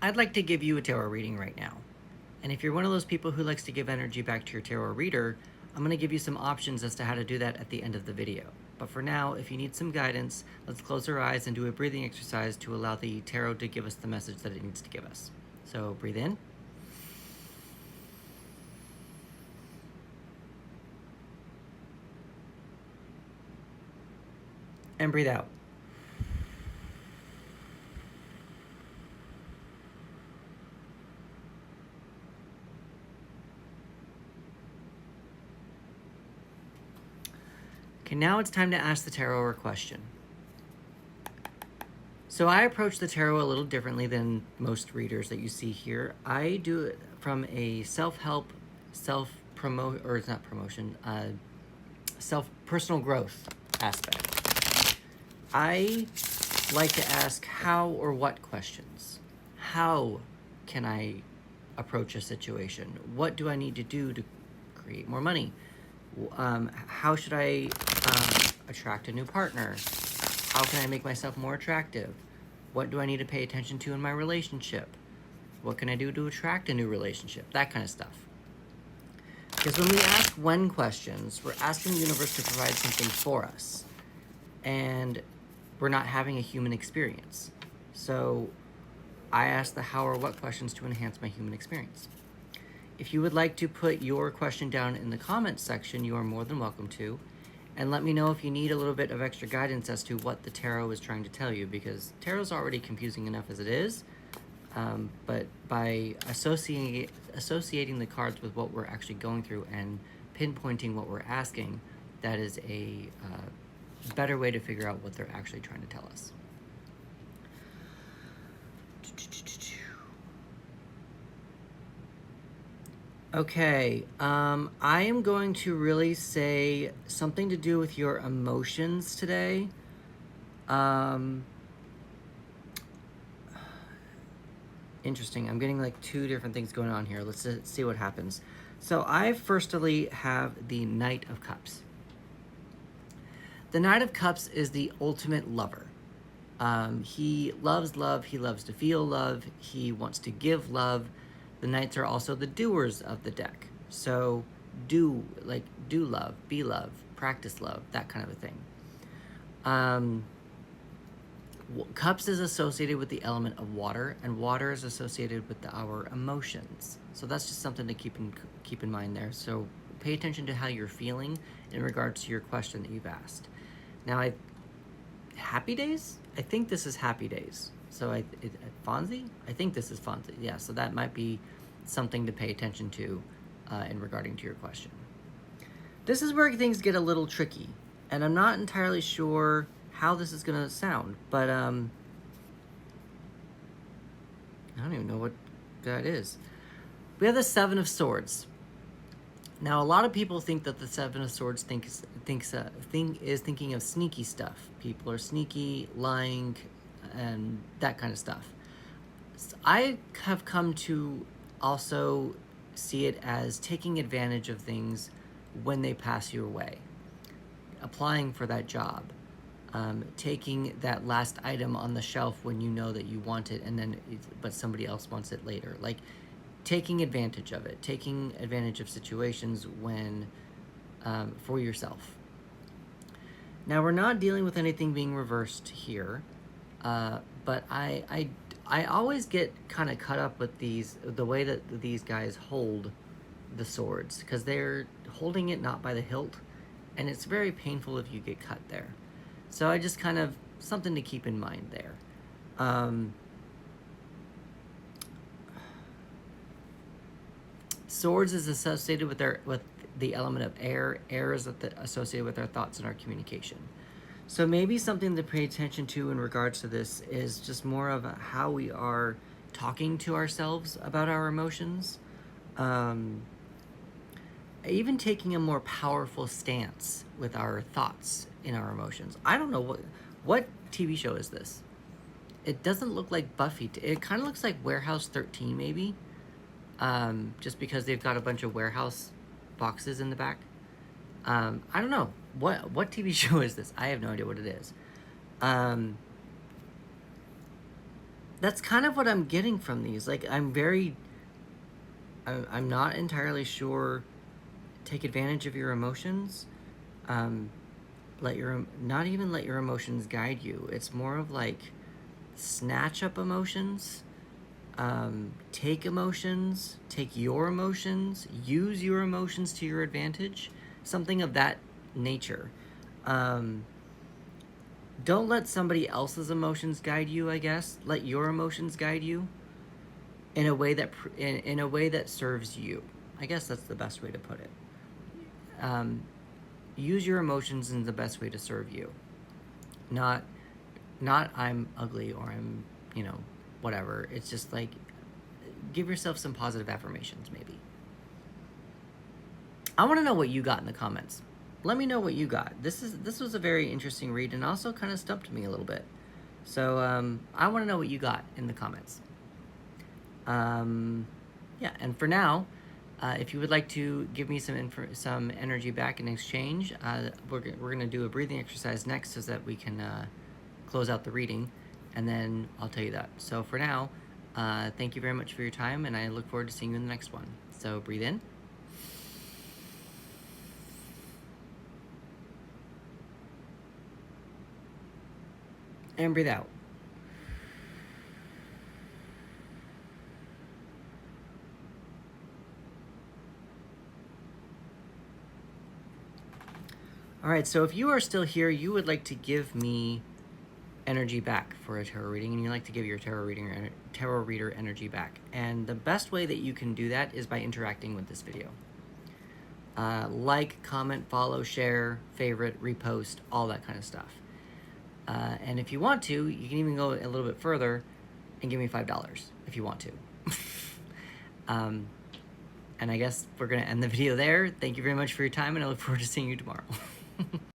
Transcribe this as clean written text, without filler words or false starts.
I'd like to give you a tarot reading right now. And if you're one of those people who likes to give energy back to your tarot reader, I'm going to give you some options as to how to do that at the end of the video. But for now, if you need some guidance, let's close our eyes and do a breathing exercise to allow the tarot to give us the message that it needs to give us. So breathe in. And breathe out. Okay, now it's time to ask the tarot a question. So I approach the tarot a little differently than most readers that you see here. I do it from a self-help, personal growth aspect. I like to ask how or what questions. How can I approach a situation? What do I need to do to create more money? How should I attract a new partner? How can I make myself more attractive? What do I need to pay attention to in my relationship? What can I do to attract a new relationship? That kind of stuff. Because when we ask when questions, we're asking the universe to provide something for us. And we're not having a human experience. So I ask the how or what questions to enhance my human experience. If you would like to put your question down in the comments section, you are more than welcome to. And let me know if you need a little bit of extra guidance as to what the tarot is trying to tell you, because tarot's already confusing enough as it is. But by associating the cards with what we're actually going through and pinpointing what we're asking, that is a better way to figure out what they're actually trying to tell us. Okay, I am going to really say something to do with your emotions today. Interesting, I'm getting like two different things going on here. Let's see what happens. So I firstly have the Knight of Cups. The Knight of Cups is the ultimate lover. He loves love, he loves to feel love, he wants to give love. The Knights are also the doers of the deck. So do love, be love, practice love, that kind of a thing. Cups is associated with the element of water, and water is associated with our emotions. So that's just something to keep in mind there. So pay attention to how you're feeling in regards to your question that you've asked. Now, Happy Days? I think this is Happy Days. So Fonzie? I think this is Fonzie. Yeah, so that might be something to pay attention to in regarding to your question. This is where things get a little tricky, and I'm not entirely sure how this is going to sound, but I don't even know what that is. We have the Seven of Swords. Now, a lot of people think that the Seven of Swords is thinking of sneaky stuff. People are sneaky, lying, and that kind of stuff. I have come to also see it as taking advantage of things when they pass your way. Applying for that job. Taking that last item on the shelf when you know that you want it, but somebody else wants it later. Like taking advantage of it, taking advantage of situations when for yourself. Now, we're not dealing with anything being reversed here, but I always get kind of caught up with the way that these guys hold the swords, because they're holding it not by the hilt, and it's very painful if you get cut there. So I just kind of, something to keep in mind there. Swords is associated with the element of air. Air is associated with our thoughts and our communication. So maybe something to pay attention to in regards to this is just more of how we are talking to ourselves about our emotions. Even taking a more powerful stance with our thoughts in our emotions. I don't know what TV show is this? It doesn't look like Buffy. It kind of looks like Warehouse 13 maybe. Just because they've got a bunch of warehouse boxes in the back. I don't know. What TV show is this? I have no idea what it is. That's kind of what I'm getting from these. Like, I'm not entirely sure. Take advantage of your emotions. Um, not even let your emotions guide you. It's more of like snatch up emotions, take emotions, take your emotions, use your emotions to your advantage, something of that nature. Um, don't let somebody else's emotions guide you, I guess. Let your emotions guide you in a way that in a way that serves you. I guess that's the best way to put it. Um, use your emotions in the best way to serve you. Not not I'm ugly or I'm, you know, whatever. It's just like give yourself some positive affirmations maybe. I want to know what you got in the comments. Let me know what you got. This was a very interesting read and also kind of stumped me a little bit. So I want to know what you got in the comments. Yeah, and for now, if you would like to give me some energy back in exchange, we're going to do a breathing exercise next so that we can close out the reading, and then I'll tell you that. So for now, thank you very much for your time, and I look forward to seeing you in the next one. So breathe in. And breathe out. All right, so if you are still here, you would like to give me energy back for a tarot reading, and you like to give your tarot reader energy back. And the best way that you can do that is by interacting with this video. Like, comment, follow, share, favorite, repost, all that kind of stuff. And if you want to, you can even go a little bit further and give me $5 if you want to. And I guess we're going to end the video there. Thank you very much for your time, and I look forward to seeing you tomorrow.